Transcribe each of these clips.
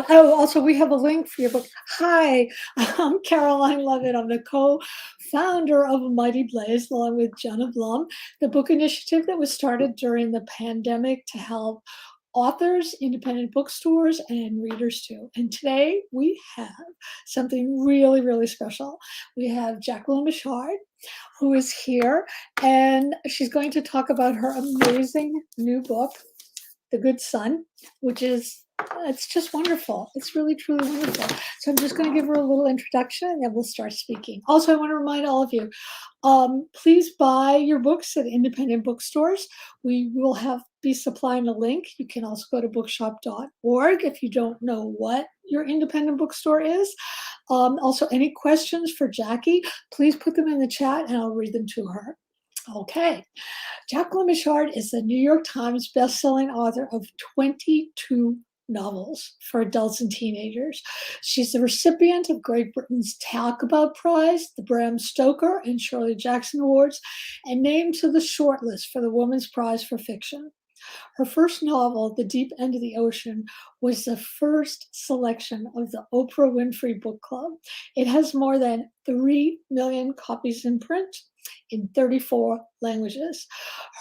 Oh, also, we have a link for your book. Hi, I'm Caroline Leavitt. I'm the co-founder of Mighty Blaze, along with Jenna Blum, the book initiative that was started during the pandemic to help authors, independent bookstores, and readers too. And today we have something really, really special. We have Jacquelyn Mitchard, who is here, and she's going to talk about her amazing new book, The Good Son, which is it's just wonderful. It's really, truly wonderful. So I'm just going to give her a little introduction and then we'll start speaking. Also, I want to remind all of you, please buy your books at independent bookstores. We will be supplying a link. You can also go to bookshop.org if you don't know what your independent bookstore is. Also, any questions for Jackie, please put them in the chat and I'll read them to her. Okay. Jacquelyn Mitchard is the New York Times bestselling author of 22 novels for adults and teenagers. She's the recipient of Great Britain's Talk About Prize, the Bram Stoker and Shirley Jackson Awards, and named to the shortlist for the Women's Prize for Fiction. Her first novel, The Deep End of the Ocean, was the first selection of the Oprah Winfrey Book Club. It has more than 3 million copies in print in 34 languages.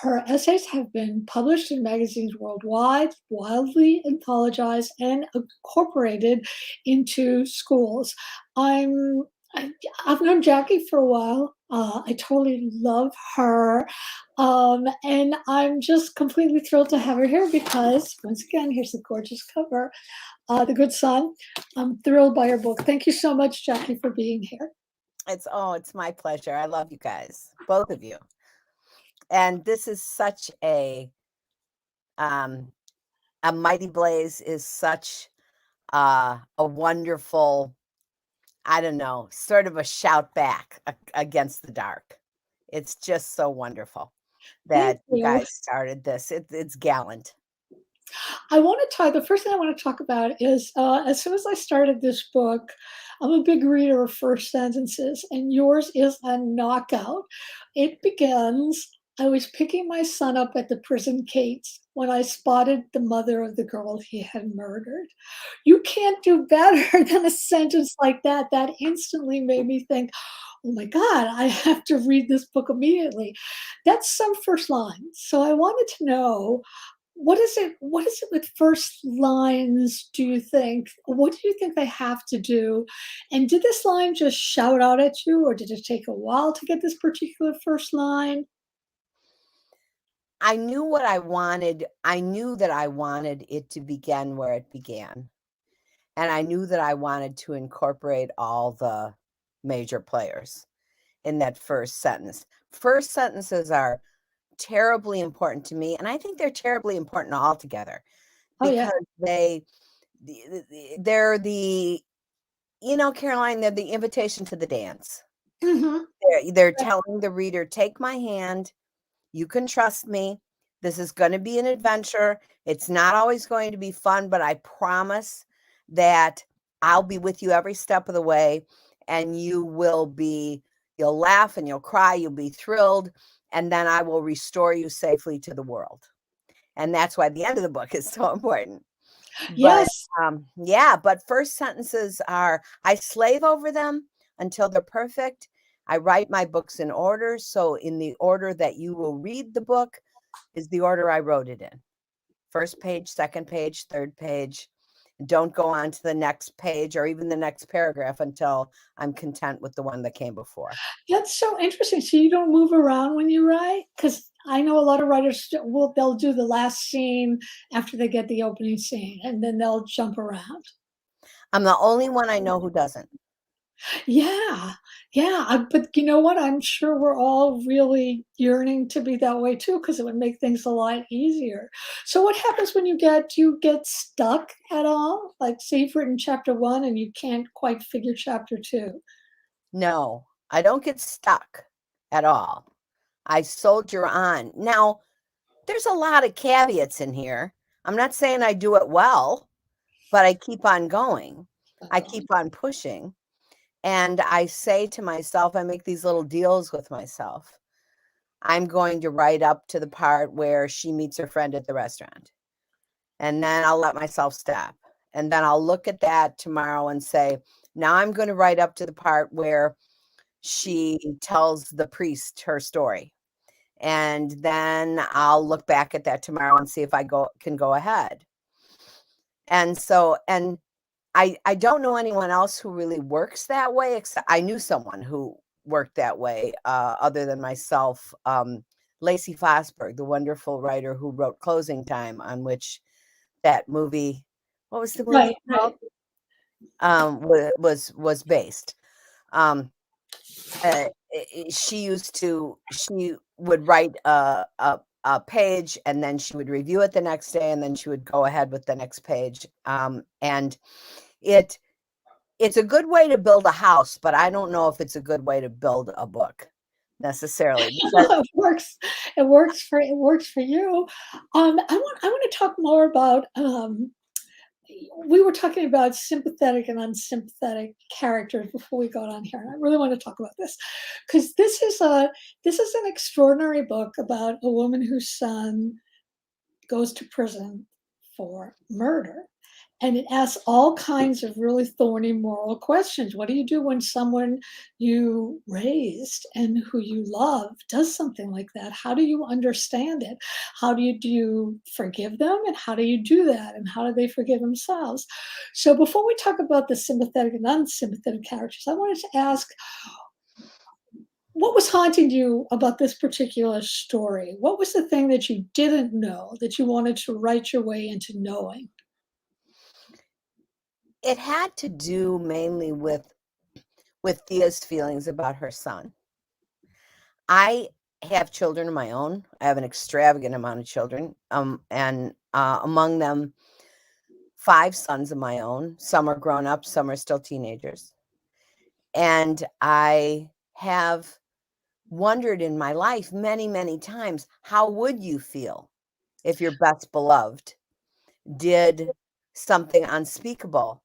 Her essays have been published in magazines worldwide, widely anthologized, and incorporated into schools. I've known Jackie for a while. I totally love her. And I'm just completely thrilled to have her here because, once again, here's the gorgeous cover, The Good Son. I'm thrilled by her book. Thank you so much, Jackie, for being here. It's my pleasure. I love you guys, both of you. And this is such a Mighty Blaze is such a wonderful, I don't know, sort of a shout back against the dark. It's just so wonderful that you guys started this. It's gallant. The first thing I want to talk about is as soon as I started this book, I'm a big reader of first sentences, and yours is a knockout. It begins, I was picking my son up at the prison gates when I spotted the mother of the girl he had murdered. You can't do better than a sentence like that. That instantly made me think, oh my God, I have to read this book immediately. That's some first line. So I wanted to know, what is it with first lines, do you think? What do you think they have to do? And did this line just shout out at you, or did it take a while to get this particular first line? I knew what I wanted. I knew that I wanted it to begin where it began. And I knew that I wanted to incorporate all the major players in that first sentence. First sentences are terribly important to me, and I think they're terribly important altogether because they're the, Caroline, they're the invitation to the dance. Mm-hmm. They're telling the reader, take my hand, you can trust me, this is going to be an adventure, it's not always going to be fun, but I promise that I'll be with you every step of the way, and you'll laugh and you'll cry, you'll be thrilled, and then I will restore you safely to the world. And that's why the end of the book is so important. Yes. But first sentences are, I slave over them until they're perfect. I write my books in order. So in the order that you will read the book is the order I wrote it in. First page, second page, third page. Don't go on to the next page or even the next paragraph until I'm content with the one that came before. That's so interesting. So you don't move around when you write? Because I know a lot of writers they'll do the last scene after they get the opening scene, and then they'll jump around. I'm the only one I know who doesn't. Yeah. But you know what? I'm sure we're all really yearning to be that way too, because it would make things a lot easier. So what happens when do you get stuck at all? Like, say you've written chapter 1 and you can't quite figure chapter 2. No, I don't get stuck at all. I soldier on. Now, there's a lot of caveats in here. I'm not saying I do it well, but I keep on going. I keep on pushing. And I say to myself, I make these little deals with myself. I'm going to write up to the part where she meets her friend at the restaurant. And then I'll let myself stop. And then I'll look at that tomorrow and say, now I'm going to write up to the part where she tells the priest her story. And then I'll look back at that tomorrow and see if I can go ahead. And so, and I don't know anyone else who really works that way, except I knew someone who worked that way, other than myself. Lacey Fosberg, the wonderful writer who wrote Closing Time, on which that movie, what was the movie called? Was based. She would write a page, and then she would review it the next day, and then she would go ahead with the next page. And it's a good way to build a house, but I don't know if it's a good way to build a book necessarily. It works. It works for you. I want to talk more about. We were talking about sympathetic and unsympathetic characters before we got on here, and I really want to talk about this because this is an extraordinary book about a woman whose son goes to prison for murder. And it asks all kinds of really thorny moral questions. What do you do when someone you raised and who you love does something like that? How do you understand it? How do you forgive them? And how do you do that? And how do they forgive themselves? So before we talk about the sympathetic and unsympathetic characters, I wanted to ask, what was haunting you about this particular story? What was the thing that you didn't know that you wanted to write your way into knowing? It had to do mainly with Thea's feelings about her son. I have children of my own. I have an extravagant amount of children, and among them, 5 sons of my own. Some are grown up, some are still teenagers. And I have wondered in my life many, many times, how would you feel if your best beloved did something unspeakable?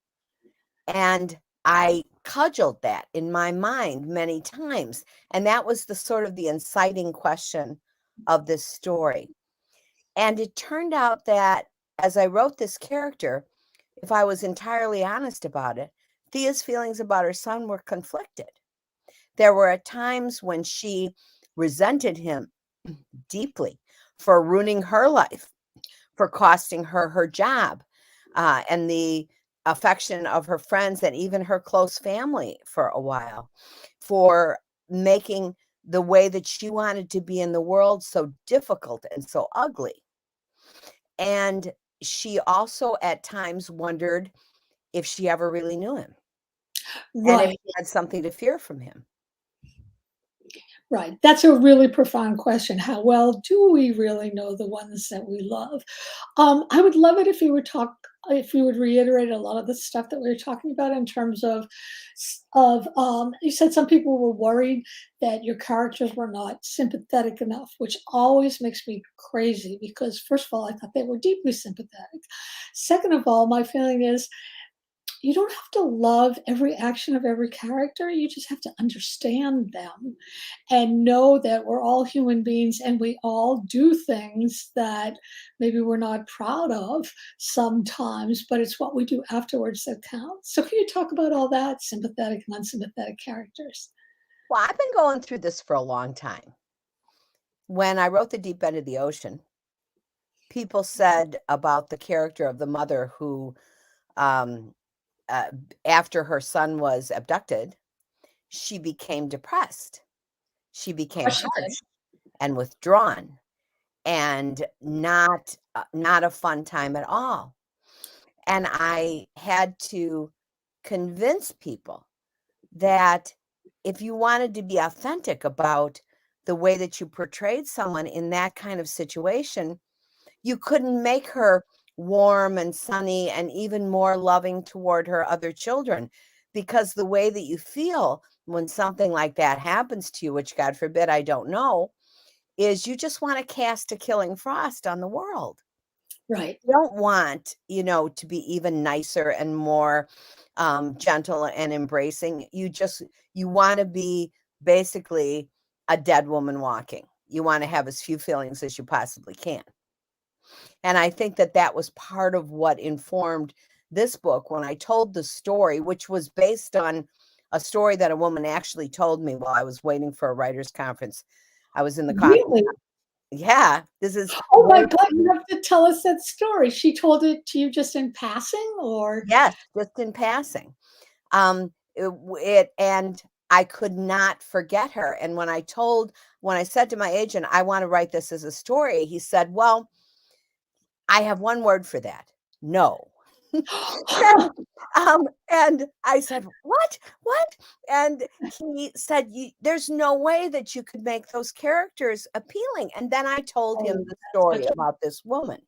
And I cudgeled that in my mind many times. And that was the sort of the inciting question of this story. And it turned out that as I wrote this character, if I was entirely honest about it, Thea's feelings about her son were conflicted. There were at times when she resented him deeply for ruining her life, for costing her her job, and the affection of her friends and even her close family for a while, for making the way that she wanted to be in the world so difficult and so ugly. And she also at times wondered if she ever really knew him, and if Right. she had something to fear from him. Right. That's a really profound question. How well do we really know the ones that we love? I would love it if you would reiterate a lot of the stuff that we were talking about in terms of you said some people were worried that your characters were not sympathetic enough, which always makes me crazy because first of all, I thought they were deeply sympathetic. Second of all, my feeling is you don't have to love every action of every character. You just have to understand them and know that we're all human beings and we all do things that maybe we're not proud of sometimes, but it's what we do afterwards that counts. So can you talk about all that, sympathetic and unsympathetic characters? Well, I've been going through this for a long time. When I wrote The Deep End of the Ocean, people said about the character of the mother who, after her son was abducted, she became depressed. She became harsh and withdrawn and not a fun time at all. And I had to convince people that if you wanted to be authentic about the way that you portrayed someone in that kind of situation, you couldn't make her warm and sunny and even more loving toward her other children, because the way that you feel when something like that happens to you, which God forbid, I don't know, is you just want to cast a killing frost on the world. Right. You don't want, to be even nicer and more gentle and embracing. You want to be basically a dead woman walking. You want to have as few feelings as you possibly can. And I think that was part of what informed this book, when I told the story, which was based on a story that a woman actually told me while I was waiting for a writers' conference. I was in the coffee. Really? Yeah, this is. Oh my God, you have to tell us that story. She told it to you just in passing, or? Yes, just in passing. And I could not forget her. And when I said to my agent, I want to write this as a story, he said, well, I have one word for that. No. And I said, what? And he said, there's no way that you could make those characters appealing. And then I told him the story about this woman.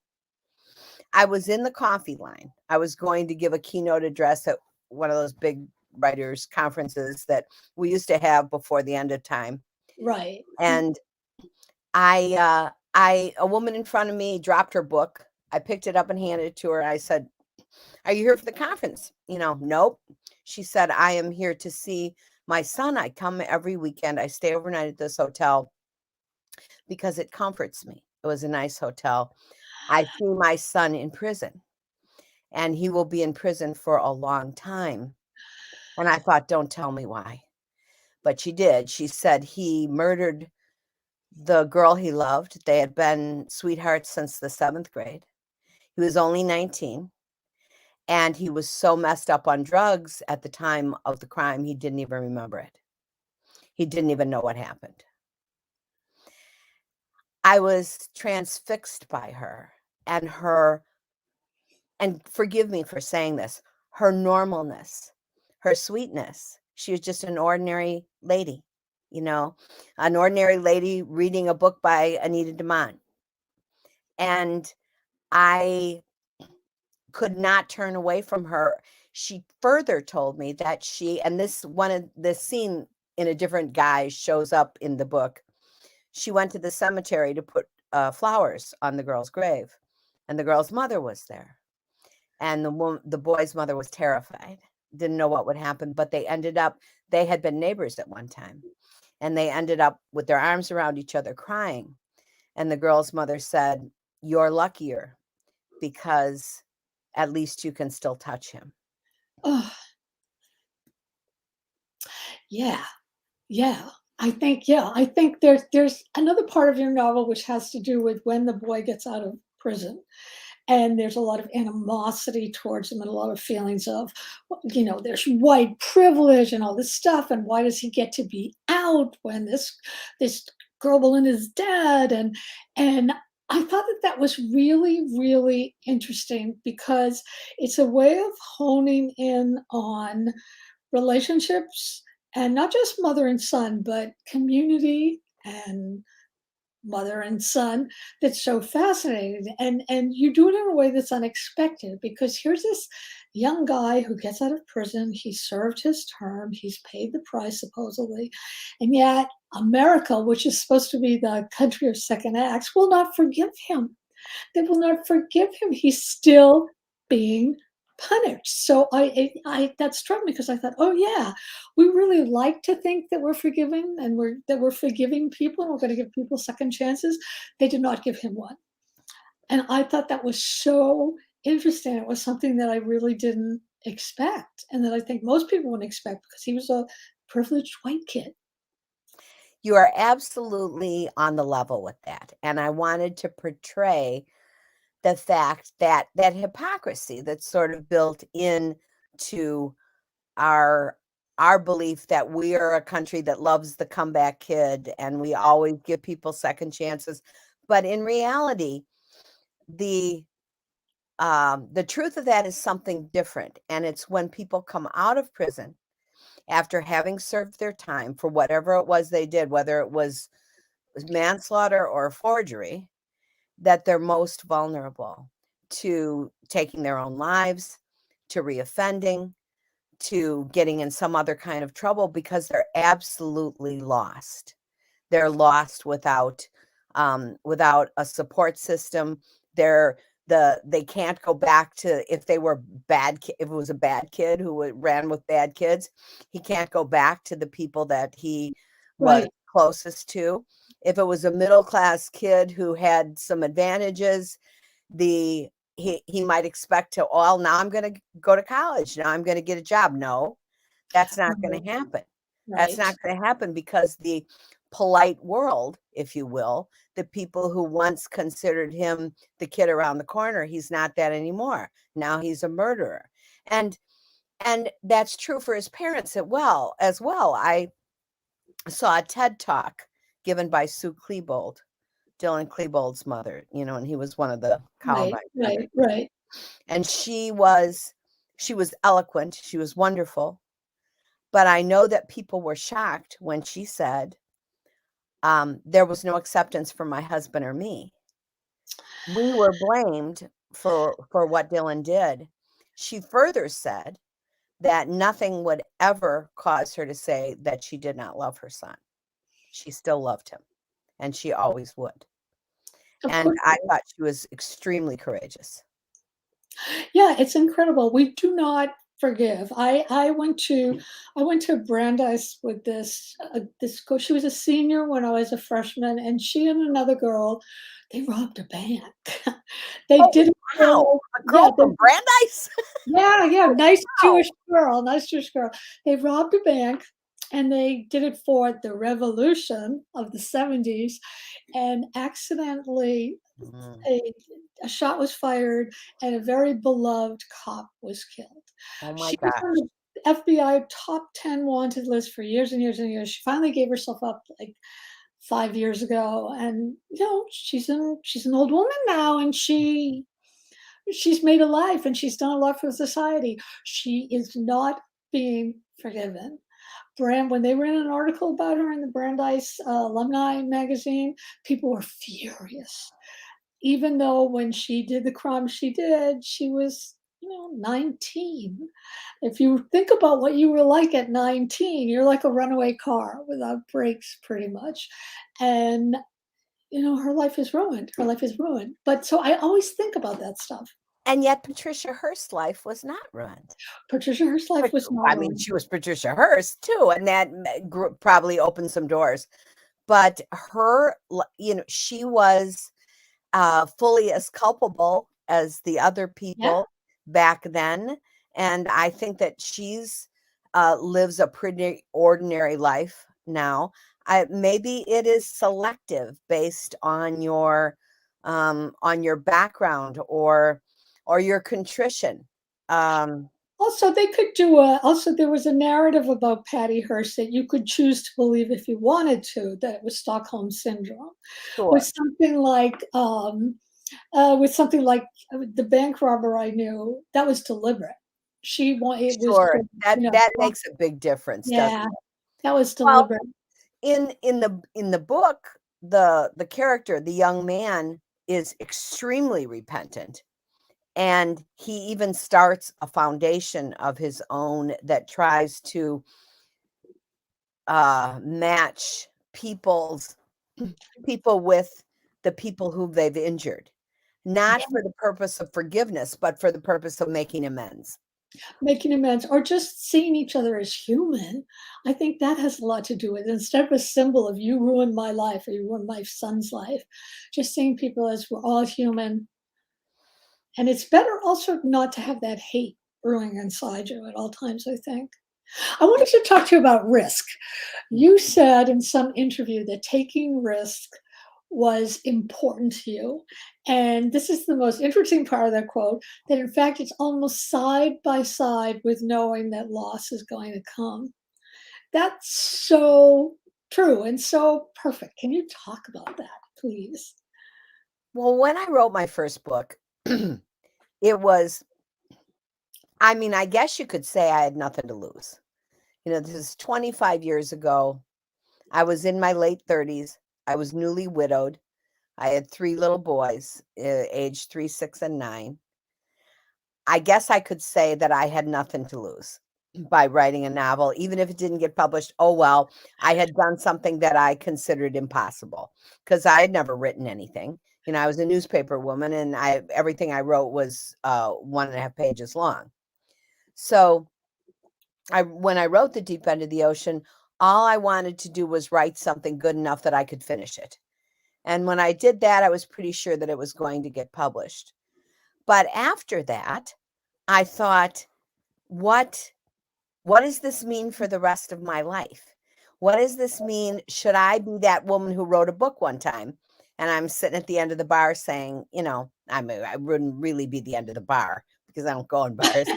I was in the coffee line. I was going to give a keynote address at one of those big writers conferences that we used to have before the end of time. Right. And a woman in front of me dropped her book. I picked it up and handed it to her. I said, are you here for the conference? Nope. She said, I am here to see my son. I come every weekend. I stay overnight at this hotel because it comforts me. It was a nice hotel. I see my son in prison, and he will be in prison for a long time. And I thought, don't tell me why. But she did. She said he murdered the girl he loved. They had been sweethearts since the 7th grade. He was only 19. And he was so messed up on drugs at the time of the crime, he didn't even remember it. He didn't even know what happened. I was transfixed by her and and forgive me for saying this, her normalness, her sweetness. She was just an ordinary lady, an ordinary lady reading a book by Anita Demont. And I could not turn away from her. She further told me that and this scene in a different guise shows up in the book. She went to the cemetery to put flowers on the girl's grave, and the girl's mother was there. And the boy's mother was terrified, didn't know what would happen, but they had been neighbors at one time, and they ended up with their arms around each other crying. And the girl's mother said, you're luckier because at least you can still touch him. Oh. Yeah. Yeah. I think there's another part of your novel which has to do with when the boy gets out of prison. And there's a lot of animosity towards him and a lot of feelings of, there's white privilege and all this stuff. And why does he get to be out when this girl is dead? And I thought that was really, really interesting because it's a way of honing in on relationships, and not just mother and son, but community and mother and son, that's so fascinating. And you do it in a way that's unexpected, because here's this young guy who gets out of prison. He served his term, he's paid the price supposedly, and yet America, which is supposed to be the country of second acts, will not forgive him. They will not forgive him. He's still being punished. So I that struck me, because I thought, oh yeah, we really like to think that we're forgiving and we're forgiving people and we're going to give people second chances. They did not give him one. And I thought that was so interesting. It was something that I really didn't expect, and that I think most people wouldn't expect, because he was a privileged white kid. You are absolutely on the level with that. And I wanted to portray the fact that hypocrisy that's sort of built into our belief that we are a country that loves the comeback kid and we always give people second chances. But in reality, the truth of that is something different. And it's when people come out of prison after having served their time for whatever it was they did, whether it was manslaughter or forgery, that they're most vulnerable to taking their own lives, to reoffending, to getting in some other kind of trouble, because they're absolutely lost. They're lost without a support system. They can't go back to, if they were if it was a bad kid who ran with bad kids, he can't go back to the people that he was closest to. If it was a middle class kid who had some advantages, the he might expect to, well, now I'm going to go to college. Now I'm going to get a job. No, that's not going to happen. That's not going to happen because the polite world, if you will, the people who once considered him the kid around the corner, he's not that anymore. Now he's a murderer. And that's true for his parents as well. I saw a TED talk given by Sue Klebold, Dylan Klebold's mother, and he was one of the Columbine. Right. And she was eloquent. She was wonderful. But I know that people were shocked when she said, there was no acceptance for my husband or me. We were blamed for what Dylan did. She further said that nothing would ever cause her to say that she did not love her son. She still loved him, and she always would. And I thought she was extremely courageous. Yeah, it's incredible. We do not forgive. I went to Brandeis with this girl. She was a senior when I was a freshman, and she and another girl, they robbed a bank. They did it. Wow, a girl from Brandeis? Yeah, nice Jewish girl. They robbed a bank, and they did it for the revolution of the 70s, and accidentally a shot was fired and a very beloved cop was killed. Oh my She was gosh. on the FBI top 10 wanted list for years and years and years. She finally gave herself up like 5 years ago, and she's an old woman now, and she's made a life and she's done a lot for society. She is not being forgiven. When they ran an article about her in the Brandeis Alumni magazine, people were furious. Even though when she did the crime she did, she was 19. If you think about what you were like at 19, you're like a runaway car without brakes pretty much. And her life is ruined. But so I always think about that stuff. And yet Patricia Hearst's life was not ruined. Patricia Hearst's life was not ruined. I mean, she was Patricia Hearst too, and that probably opened some doors. But her, she was fully as culpable as the other people back then. And I think that she's lives a pretty ordinary life now. Maybe it is selective based on your background or your contrition. Also, they could do also there was a narrative about Patty Hearst that you could choose to believe if you wanted to, that it was Stockholm syndrome. Sure. With something like the bank robber I knew, that was deliberate. That makes a big difference. Yeah, that was deliberate. Well, in the book, the character, the young man, is extremely repentant. And he even starts a foundation of his own that tries to match people with the people who they've injured, not for the purpose of forgiveness, but for the purpose of making amends. Or just seeing each other as human. I think that has a lot to do with it. Instead of a symbol of you ruined my life or you ruined my son's life, just seeing people as we're all human. And it's better also not to have that hate brewing inside you at all times, I think. I wanted to talk to you about risk. You said in some interview that taking risk was important to you. And this is the most interesting part of that quote, that in fact, it's almost side by side with knowing that loss is going to come. That's so true and so perfect. Can you talk about that, please? Well, when I wrote my first book, it was, I guess you could say I had nothing to lose. This is 25 years ago. I was in my late 30s. I was newly widowed. I had 3 little boys, aged 3, 6, and 9. I guess I could say that I had nothing to lose by writing a novel, even if it didn't get published. Oh, well, I had done something that I considered impossible because I had never written anything. I was a newspaper woman, and everything I wrote was 1.5 pages long. So when I wrote The Deep End of the Ocean, all I wanted to do was write something good enough that I could finish it. And when I did that, I was pretty sure that it was going to get published. But after that, I thought, what does this mean for the rest of my life? What does this mean? Should I be that woman who wrote a book one time and I'm sitting at the end of the bar saying, I wouldn't really be the end of the bar because I don't go in bars,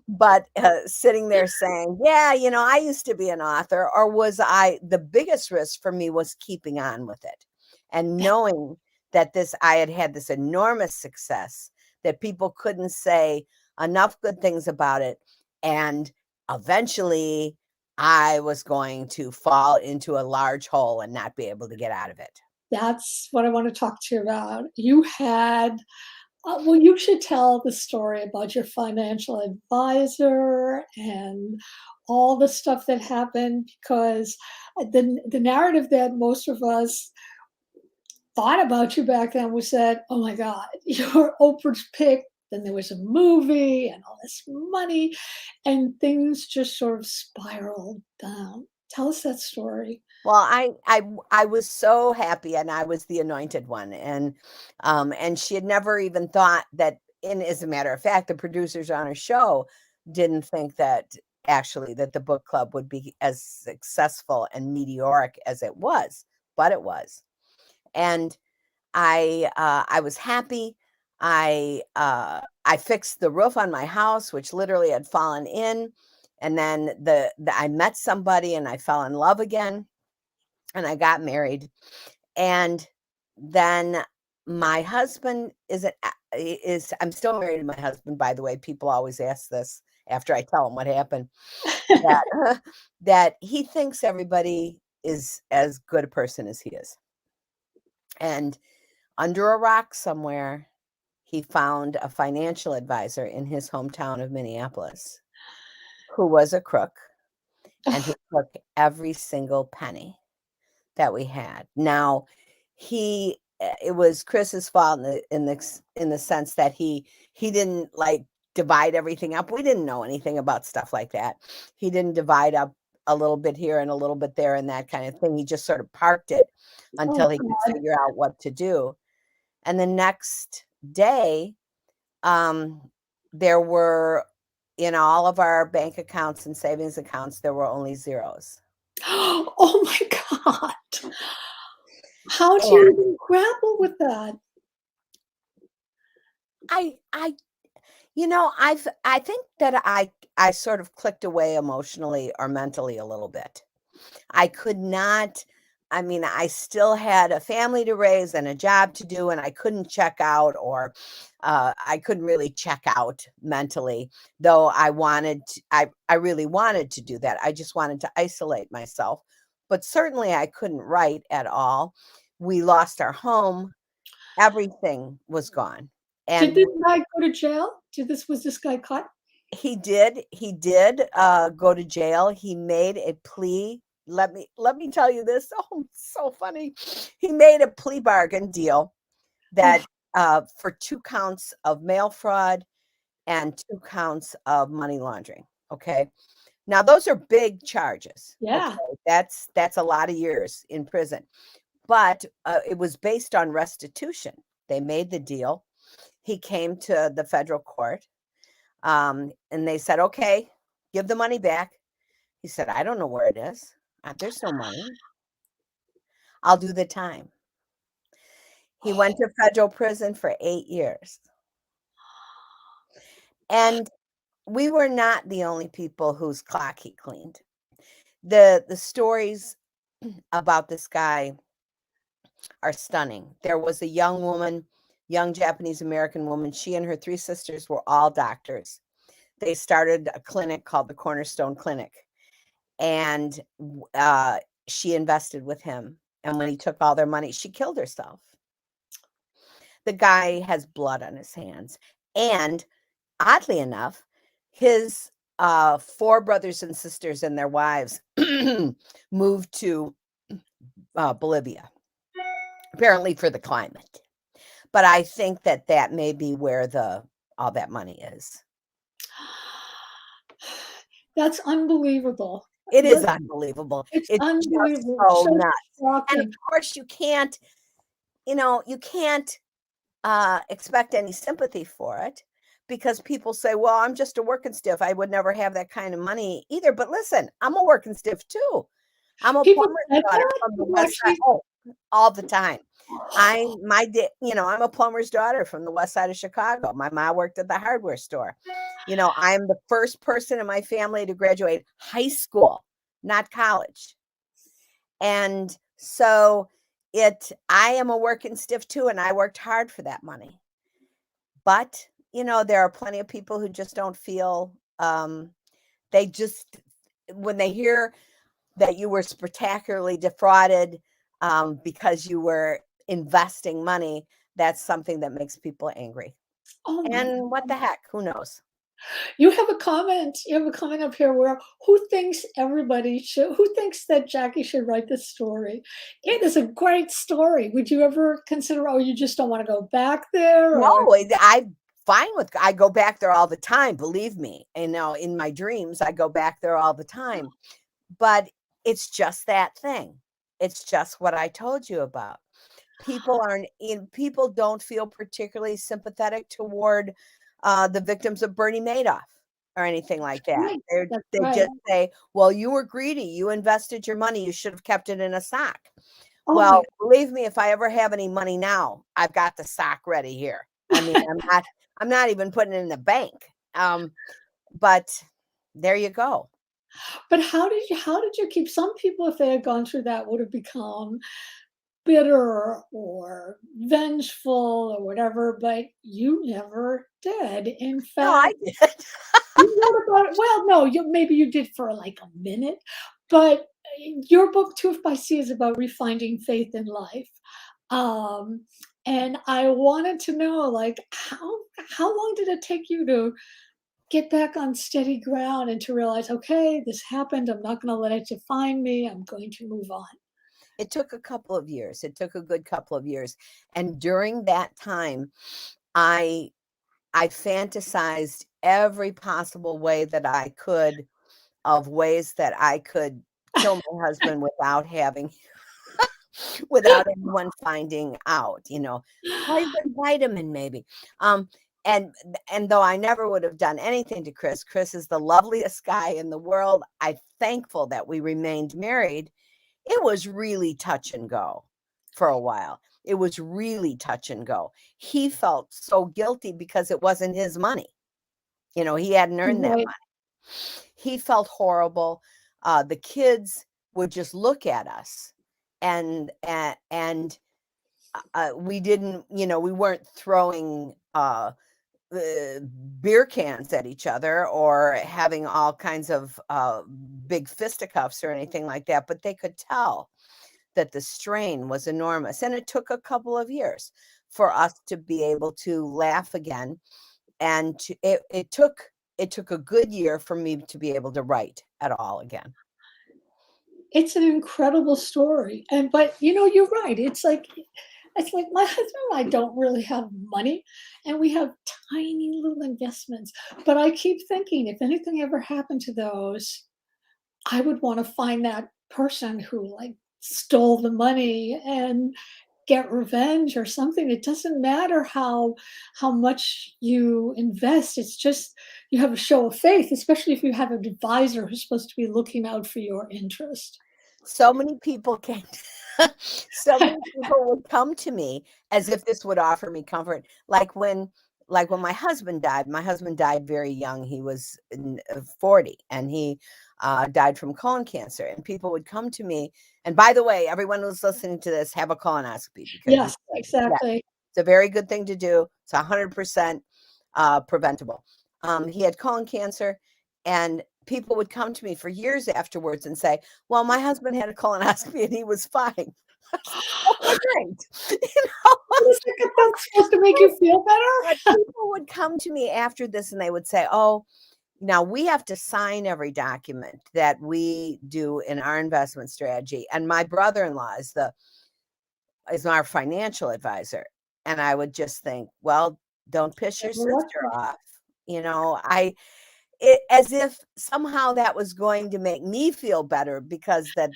but sitting there saying, yeah, I used to be an author, or the biggest risk for me was keeping on with it and knowing that I had this enormous success that people couldn't say enough good things about it. And eventually I was going to fall into a large hole and not be able to get out of it. That's what I want to talk to you about. You had, well, you should tell the story about your financial advisor and all the stuff that happened, because the narrative that most of us thought about you back then was that, oh my God, you're Oprah's pick. Then there was a movie and all this money, and things just sort of spiraled down. Tell us that story. Well, I was so happy, and I was the anointed one, and she had never even thought that. And as a matter of fact, the producers on her show didn't think that actually that the book club would be as successful and meteoric as it was, but it was. And I was happy. I fixed the roof on my house, which literally had fallen in, and then I met somebody and I fell in love again, and I got married, and then my husband is I'm still married to my husband, by the way. People always ask this after I tell them what happened, that that he thinks everybody is as good a person as he is. And under a rock somewhere, he found a financial advisor in his hometown of Minneapolis who was a crook, and who took every single penny that we had. Now, it was Chris's fault in the sense that he didn't like divide everything up. We didn't know anything about stuff like that. He didn't divide up a little bit here and a little bit there and that kind of thing. He just sort of parked it until he could figure out what to do. And the next day, there were, in all of our bank accounts and savings accounts, there were only zeros. Oh my God. How do you even grapple with that? I think that I sort of clicked away emotionally or mentally a little bit. I could not. I mean, I still had a family to raise and a job to do, and I couldn't check out, or I couldn't really check out mentally, though I really wanted to do that. I just wanted to isolate myself, but certainly I couldn't write at all. We lost our home. Everything was gone. Did And this guy go to jail? Was this guy caught? he did go to jail. He made a plea. Let me tell you this. Oh, it's so funny. He made a plea bargain deal that for 2 counts of mail fraud and 2 counts of money laundering. Okay. Now those are big charges. Yeah. Okay? That's a lot of years in prison. But it was based on restitution. They made the deal. He came to the federal court, and they said, okay, give the money back. He said, I don't know where it is. There's no money. I'll do the time. He went to federal prison for 8 years. And we were not the only people whose clock he cleaned. The stories about this guy are stunning. There was a young Japanese American woman. She and her 3 sisters were all doctors. They started a clinic called the Cornerstone Clinic, and she invested with him. And when he took all their money, she killed herself. The guy has blood on his hands. And oddly enough, his 4 brothers and sisters and their wives moved to Bolivia, apparently for the climate. But I think that may be where all that money is. That's unbelievable. It is unbelievable. It's unbelievable. So nuts. Shocking. And of course you can't expect any sympathy for it, because people say, well, I'm just a working stiff. I would never have that kind of money either. But listen, I'm a working stiff too. I'm a People plumber's said daughter that? from the People West Side. actually Oh, all the time. I'm a plumber's daughter from the West Side of Chicago. My mom worked at the hardware store. I'm the first person in my family to graduate high school, not college. And so I am a working stiff too, and I worked hard for that money. But, there are plenty of people who just don't feel, they just, when they hear that you were spectacularly defrauded, because you were investing money, that's something that makes people angry. oh my And what the heck? Who knows? You have a comment. You have a comment up here where who thinks that Jackie should write this story? It is a great story. Would you ever consider, oh, you just don't want to go back there? No, Or I go back there all the time, believe me. And now in my dreams, I go back there all the time. But it's just that thing. It's just what I told you about. People don't feel particularly sympathetic toward the victims of Bernie Madoff or anything like that. right, that's They right. just say, well, you were greedy. You invested your money. You should have kept it in a sock. Oh my Well, believe me, if I ever have any money now, I've got the sock ready here. I mean, I'm not even putting it in the bank. But there you go. But how did you keep some people, if they had gone through that, would have become bitter or vengeful or whatever, but you never did. In No, I fact, did. you wrote about it. Well, no, maybe you did for like a minute, but your book Tooth by Sea is about refinding faith in life. Um, and I wanted to know, like, how long did it take you to get back on steady ground and to realize, okay, this happened. I'm not going to let it define me. I'm going to move on. It took a couple of years. It took a good couple of years. And during that time, I I fantasized every possible way that I could, of ways that I could kill my husband without anyone finding out, poison vitamin maybe. Um, and though I never would have done anything to Chris, Chris is the loveliest guy in the world. I'm thankful that we remained married. It was really touch and go for a while. It was really touch and go. He felt so guilty because it wasn't his money. He hadn't earned that Right. money. He felt horrible. The kids would just look at us, and we didn't, we weren't throwing beer cans at each other or having all kinds of big fisticuffs or anything like that, but they could tell that the strain was enormous. And it took a couple of years for us to be able to laugh again. And it took a good year for me to be able to write at all again. It's an incredible story. But you're right. It's like my husband and I don't really have money and we have tiny little investments. But I keep thinking if anything ever happened to those, I would want to find that person who like stole the money and get revenge or something. It doesn't matter how much you invest. It's just you have a show of faith, especially if you have an advisor who's supposed to be looking out for your interest. So many people came so many people would come to me as if this would offer me comfort. Like when my husband died very young. He was 40, and he died from colon cancer. And people would come to me. And by the way, everyone who's listening to this, have a colonoscopy, because Yes, exactly. it's a very good thing to do. It's 100% preventable. He had colon cancer, and people would come to me for years afterwards and say, well, my husband had a colonoscopy and he was fine. Oh, great. What is it that's supposed to make you feel better? But people would come to me after this and they would say, oh, now we have to sign every document that we do in our investment strategy. And my brother-in-law is our financial advisor. And I would just think, well, don't piss your sister off. As if somehow that was going to make me feel better because that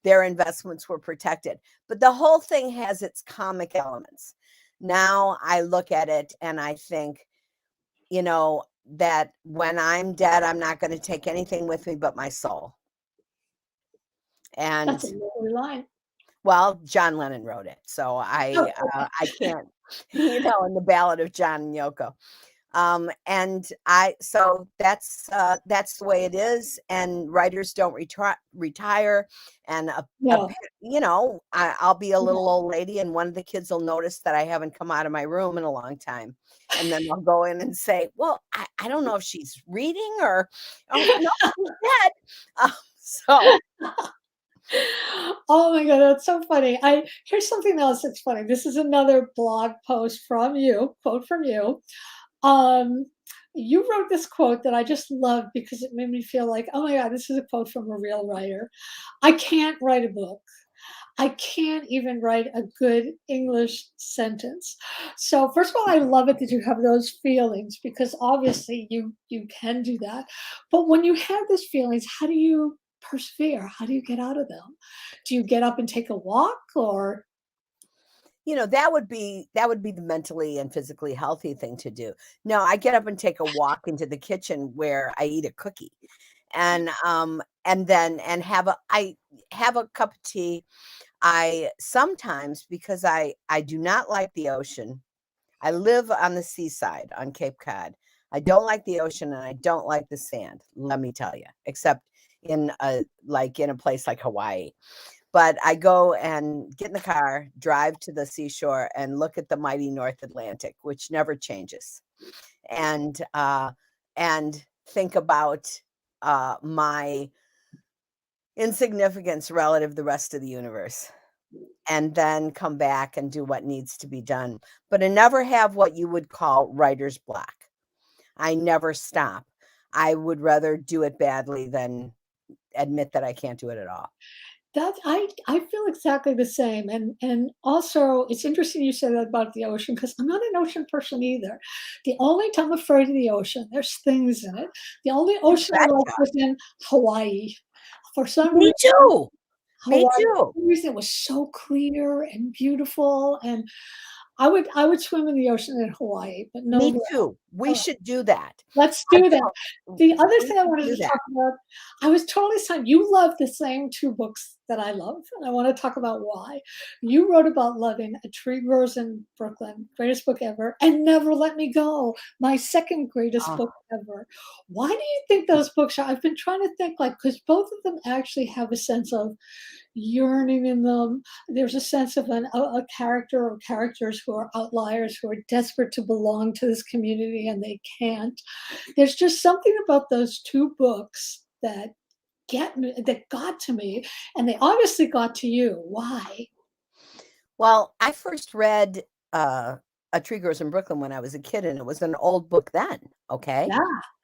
their investments were protected. But the whole thing has its comic elements. Now I look at it and I think, you know, that when I'm dead, I'm not going to take anything with me but my soul. And That's a lovely line. well, John Lennon wrote it, so I can't, you know, in the Ballad of John and Yoko. And so that's the way it is. And writers don't retire. And No. you know, I'll be a No. little old lady, and one of the kids will notice that I haven't come out of my room in a long time, and then they'll go in and say, "Well, I don't know if she's reading or oh no, she's dead." So. Oh my God, that's so funny. Here's something else that's funny. This is another blog post from you, quote from you. Um, you wrote this quote that I just loved because it made me feel like, oh my God, this is a quote from a real writer. I can't write a book. I can't even write a good English sentence. So first of all, I love it that you have those feelings because obviously you can do that. But when you have those feelings, how do you persevere? How do you get out of them? Do you get up and take a walk or You know, that would be the mentally and physically healthy thing to do. No, I get up and take a walk into the kitchen where I eat a cookie and then and I have a cup of tea. I sometimes, because I do not like the ocean. I live on the seaside on Cape Cod. I don't like the ocean and I don't like the sand, let me tell you, except in a place like Hawaii. But I go and get in the car, drive to the seashore, and look at the mighty North Atlantic, which never changes, and think about my insignificance relative to the rest of the universe, and then come back and do what needs to be done. But I never have what you would call writer's block. I never stop. I would rather do it badly than admit that I can't do it at all. that I feel exactly the same. And also it's interesting you said that about the ocean because I'm not an ocean person either. The only time I'm afraid of the ocean, there's things in it. The only You ocean I like betcha. was in Hawaii. For some Me reason, too. Me Hawaii, for too. some reason it was so clear and beautiful. And I would swim in the ocean in Hawaii, but Me no. too. We should do that. Let's I do that. don't The other we thing I should wanted do to that. talk about, I was totally signed. You love the same 2 books that I love, and I wanna talk about why. You wrote about loving A Tree Grows in Brooklyn, greatest book ever, and Never Let Me Go, my second greatest Oh, book ever. Why do you think those books are I've been trying to think, like, because both of them actually have a sense of yearning in them. There's a sense of a character or characters who are outliers, who are desperate to belong to this community and they can't. There's just something about those 2 books that that got to me, and they obviously got to you. Why? well, I first read, A Tree Grows in Brooklyn when I was a kid, and it was an old book then, okay? Yeah,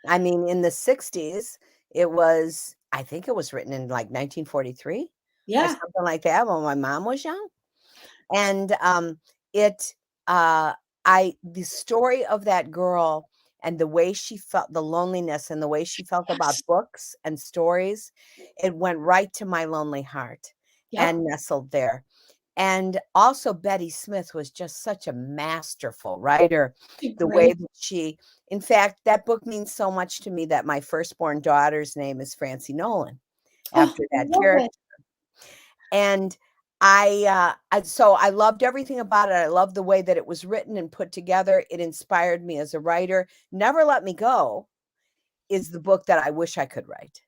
I mean, in the '60s, I think it was written in, like, 1943 or yeah, something like that when my mom was young, and, it, uh, the story of that girl and the way she felt the loneliness and the way she felt about yes, books and stories, it went right to my lonely heart yep, and nestled there. And also Betty Smith was just such a masterful writer. The way great. that in fact, that book means so much to me that my firstborn daughter's name is Francie Nolan Oh, after I that love character. it. And so I loved everything about it. I loved the way that it was written and put together. It inspired me as a writer. Never Let Me Go is the book that I wish I could write.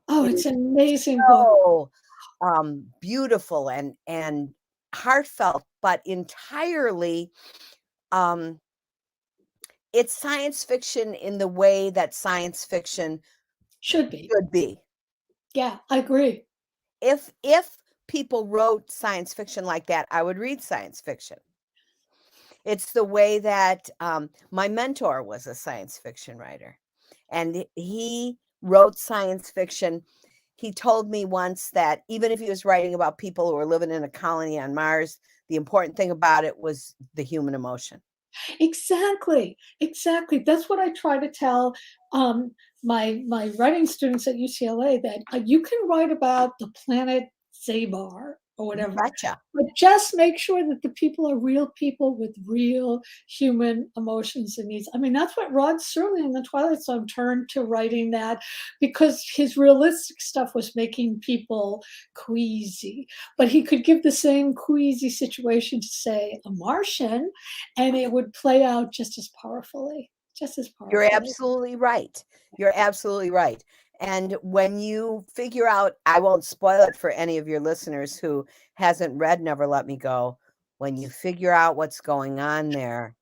Oh, It it's is an amazing book. so beautiful and heartfelt, but entirely um it's science fiction in the way that science fiction Should be. should be. Yeah, I agree. If people wrote science fiction like that, I would read science fiction. It's the way that my mentor was a science fiction writer, and he wrote science fiction. He told me once that even if he was writing about people who were living in a colony on Mars, the important thing about it was the human emotion. Exactly, exactly. That's what I try to tell my writing students at UCLA that you can write about the planet Zabar or whatever. Gotcha. But just make sure that the people are real people with real human emotions and needs. I mean, that's what Rod Serling in the Twilight Zone turned to writing that, because his realistic stuff was making people queasy. But he could give the same queasy situation to, say, a Martian, and it would play out just as powerfully. Just as You're powerfully. absolutely right. You're absolutely right. And when you figure out, I won't spoil it for any of your listeners who hasn't read Never Let Me Go. When you figure out what's going on there,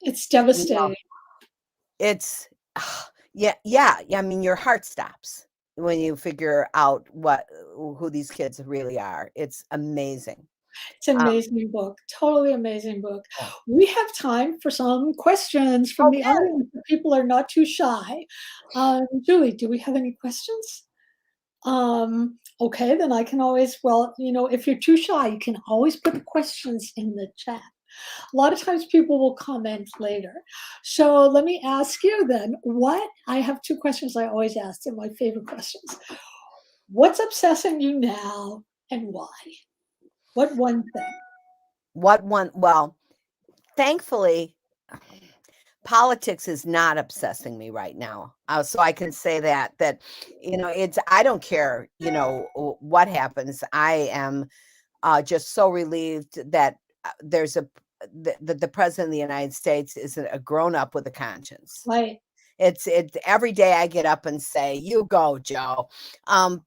It's you know, devastating. it's yeah. I mean, your heart stops when you figure out who these kids really are. It's amazing. It's an amazing book, totally amazing book. Oh, We have time for some questions from the okay. audience. If people are not too shy. Julie, do we have any questions? Okay, then I can always, well, if you're too shy, you can always put the questions in the chat. A lot of times people will comment later. So let me ask you then, I have two questions I always ask. They're my favorite questions. What's obsessing you now and why? What one thing? Well, thankfully, politics is not obsessing me right now. So I can say that I don't care, what happens. I am just so relieved that the president of the United States is a grown up with a conscience. Right. It's every day I get up and say, "You go, Joe,"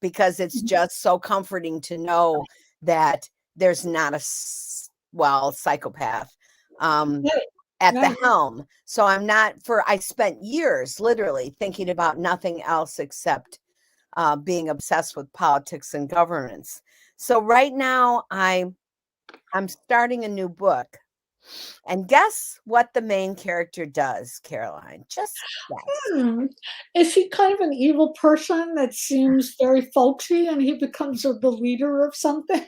because it's just so comforting to know that there's not a psychopath at the helm. So I spent years literally thinking about nothing else except being obsessed with politics and governance. So right now I'm starting a new book. And guess what the main character does, Caroline? Just guess. Is he kind of an evil person that seems very folksy and he becomes the leader of something?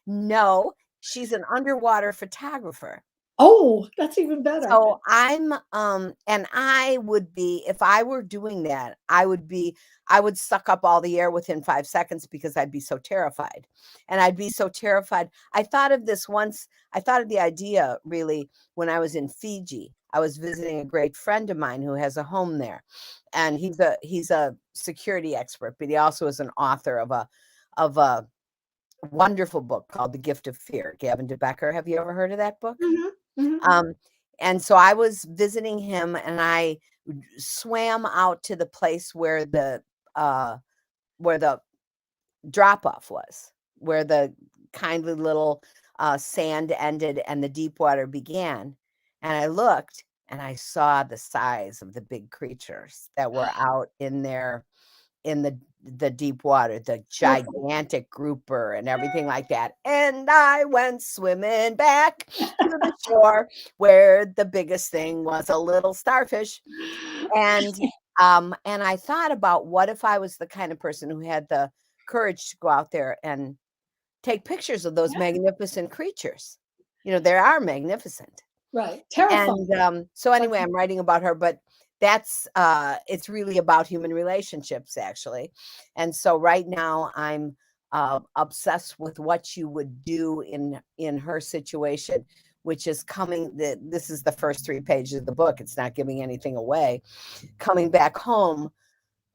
No, she's an underwater photographer. Oh, that's even better. So and I would be, if I were doing that, I would suck up all the air within 5 seconds because I'd be so terrified. And I'd be so terrified. I thought of the idea really when I was in Fiji. I was visiting a great friend of mine who has a home there. And he's a security expert, but he also is an author of a wonderful book called The Gift of Fear. Gavin DeBecker. Have you ever heard of that book? And so I was visiting him and I swam out to the place where the drop off was, where the kindly little sand ended and the deep water began. And I looked and I saw the size of the big creatures that were out in there in the deep water, the gigantic grouper and everything like that. And I went swimming back to the shore where the biggest thing was a little starfish. And I thought about, what if I was the kind of person who had the courage to go out there and take pictures of those magnificent creatures. They are magnificent. Right. Terrifying. And so anyway, I'm writing about her, but that's it's really about human relationships, actually. And so right now I'm obsessed with what you would do in her situation, which is this is the first 3 pages of the book. It's not giving anything away. Coming back home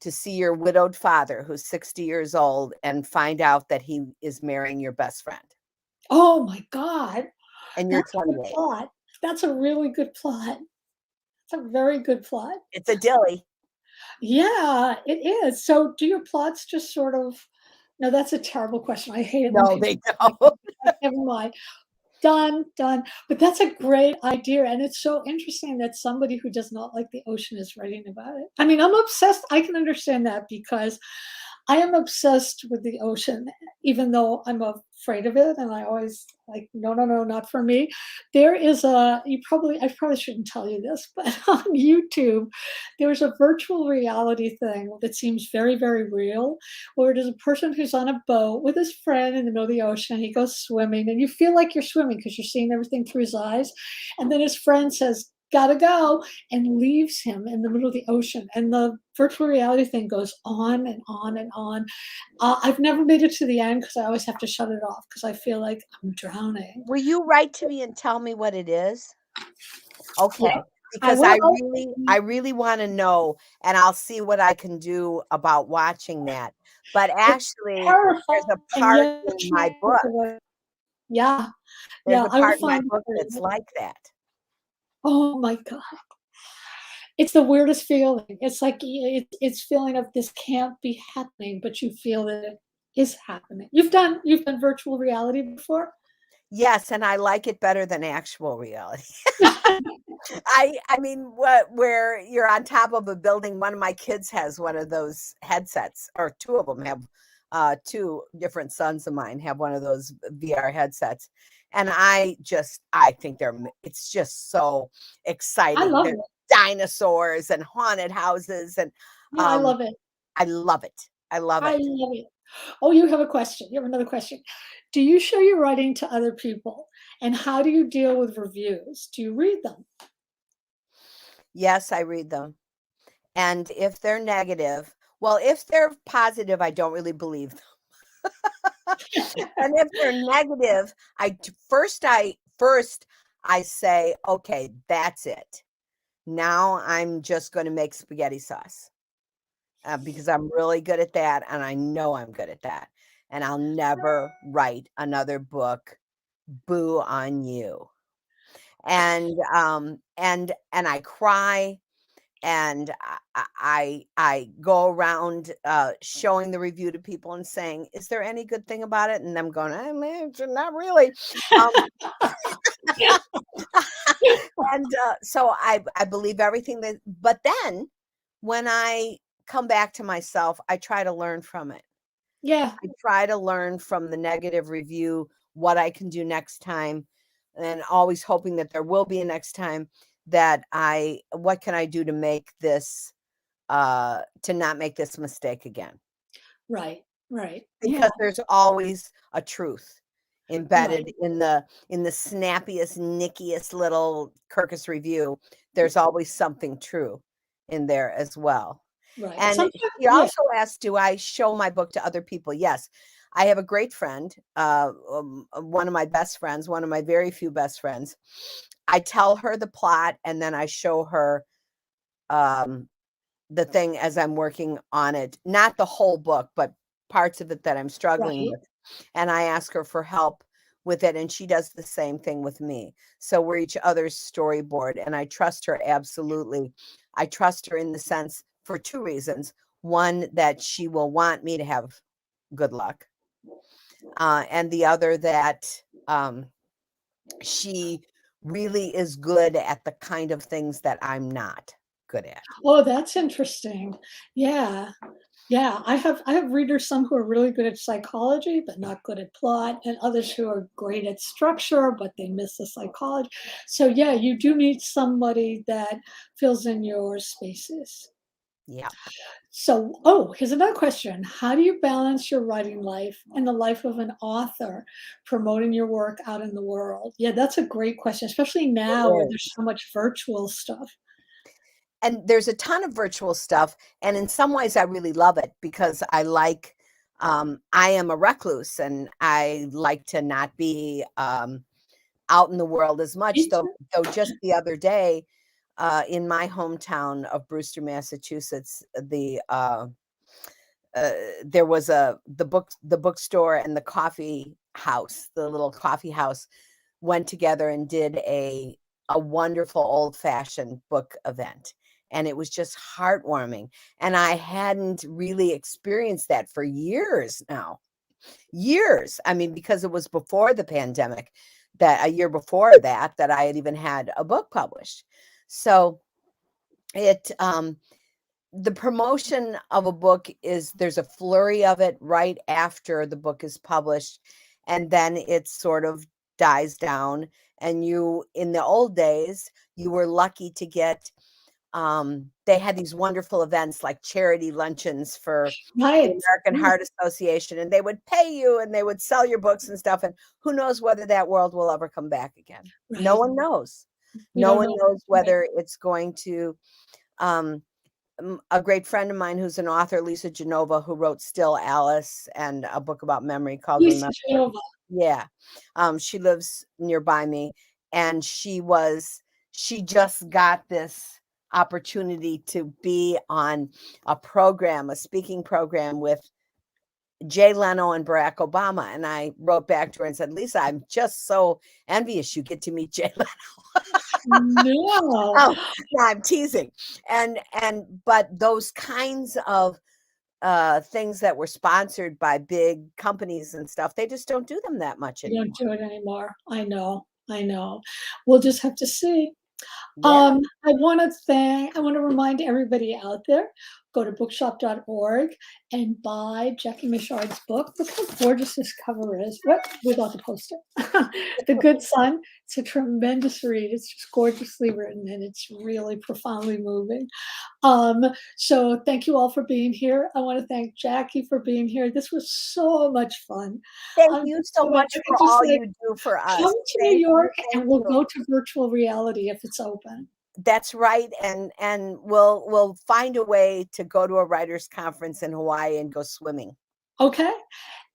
to see your widowed father, who's 60 years old, and find out that he is marrying your best friend. Oh my God. And you're 28. That's a really good plot. It's a very good plot. It's a dilly. Yeah, it is. So do your plots just sort of, no, that's a terrible question. I hate it. No, they don't. Never mind. Done. But that's a great idea. And it's so interesting that somebody who does not like the ocean is writing about it. I mean, I'm obsessed. I can understand that because I am obsessed with the ocean, even though I'm afraid of it. And I always like, no, not for me. There is I probably shouldn't tell you this, but on YouTube, there's a virtual reality thing that seems very, very real, where it is a person who's on a boat with his friend in the middle of the ocean. He goes swimming and you feel like you're swimming because you're seeing everything through his eyes. And then his friend says, gotta go, and leaves him in the middle of the ocean. And the virtual reality thing goes on and on and on. I've never made it to the end because I always have to shut it off because I feel like I'm drowning. Will you write to me and tell me what it is? Yeah, Okay, I because will. I really wanna know, and I'll see what I can do about watching that. But It's actually, there's terrifying, a and part yet in my book yeah, there's yeah, a I will part in my find it book for that's you. like that. Oh my god. It's the weirdest feeling. It's like it's feeling of this can't be happening, but you feel that it is happening. You've done virtual reality before? Yes, and I like it better than actual reality. I mean, what where you're on top of a building, one of my kids has one of those headsets, or 2 of them have, 2 different sons of mine have one of those VR headsets, and I think it's just so I exciting. love There's it. dinosaurs and haunted houses, and, Yeah, I um, love it. I love it. I love I it. love it. Oh, you have a question. You have another question. Do you show your writing to other people? And how do you deal with reviews? Do you read them? Yes, I read them. And if they're negative, well, if they're positive, I don't really believe them. And if they're negative, I say, "Okay, that's it. Now I'm just gonna make spaghetti sauce." Because I'm really good at that, and I know I'm good at that, and I'll never write another book, "Boo on you." And I cry, and I go around, showing the review to people and saying, "Is there any good thing about it?" And I'm going, man, not really." Um, and, so I believe everything but then when I come back to myself, I try to learn from it. Yeah, I try to learn from the negative review what I can do next time, and always hoping that there will be a next time, that I what can I do to make this to not make this mistake again, right, right. Yeah, because there's always a truth right, embedded in the snappiest, nickiest little Kirkus review. There's always something true in there as well. right. And Sometimes, she yeah, also asked, "Do I show my book to other people?" Yes, I have a great friend, one of my best friends, one of my very few best friends. I tell her the plot, and then I show her um, the thing as I'm working on it, not the whole book, but parts of it that I'm struggling right. with, and I ask her for help with it, and she does the same thing with me. So we're each other's storyboard, and I trust her absolutely. I trust her in the sense for 2 reasons. One, that she will want me to have good luck, and the other that, um, she really is good at the kind of things that I'm not good at. Oh, that's interesting. Yeah. Yeah, I have readers, some who are really good at psychology, but not good at plot, and others who are great at structure, but they miss the psychology. So yeah, you do need somebody that fills in your spaces. Yeah. So, oh, here's another question. How do you balance your writing life and the life of an author, promoting your work out in the world? Yeah, that's a great question, especially It now where there's is. so much virtual stuff. And there's a ton of virtual stuff, and in some ways I really love it because I am a recluse, and I like to not be, out in the world as much, Me though just the other day, in my hometown of Brewster, Massachusetts, there was the bookstore and the coffee house, the little coffee house went together and did a wonderful old-fashioned book event, and it was just heartwarming, and I hadn't really experienced that for years now. Years. I mean, because it was before the pandemic, that a year before that I had even had a book published. So, it, the promotion of a book is there's a flurry of it right after the book is published, and then it sort of dies down. And in the old days, you were lucky to get, they had these wonderful events like charity luncheons for the Right. American Yeah, Heart Association, and they would pay you and they would sell your books and stuff. And who knows whether that world will ever come back again? No right. one knows. You No don't one know. knows whether it's going to, a great friend of mine who's an author, Lisa Genova, who wrote Still Alice and a book about memory called Lisa Remember. Genova. Yeah. She lives nearby me, and she just got this opportunity to be on a speaking program with Jay Leno and Barack Obama. And I wrote back to her and said, Lisa, I'm just so envious you get to meet Jay Leno. No. Oh, no, I'm teasing. But those kinds of things that were sponsored by big companies and stuff, they just don't do them that much You anymore. don't do it anymore. I know. I know. We'll just have to see. Yeah. I want to remind everybody out there, go to bookshop.org and buy Jacquelyn Mitchard's book. Look how gorgeous this cover is. What without the poster. The Good Son. It's a tremendous read. It's just gorgeously written and it's really profoundly moving. So thank you all for being here. I want to thank Jackie for being here. This was so much fun. Thank you so So much I for just all like you do for us. come to New Thank you. York Thank and we'll you. go to virtual reality if it's open. That's right. And we'll find a way to go to a writers conference in Hawaii and go swimming. Okay.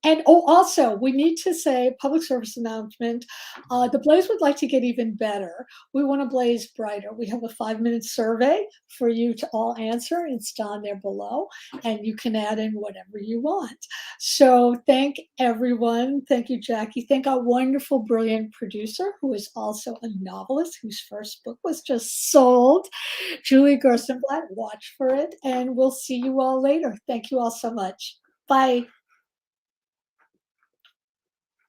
And also, we need to say public service announcement. The Blaze would like to get even better. We want to blaze brighter. We have a 5-minute survey for you to all answer. It's down there below, and you can add in whatever you want. So thank everyone. Thank you, Jackie. Thank our wonderful, brilliant producer, who is also a novelist whose first book was just sold, Julie Gerstenblatt. Watch for it, and we'll see you all later. Thank you all so much. Bye.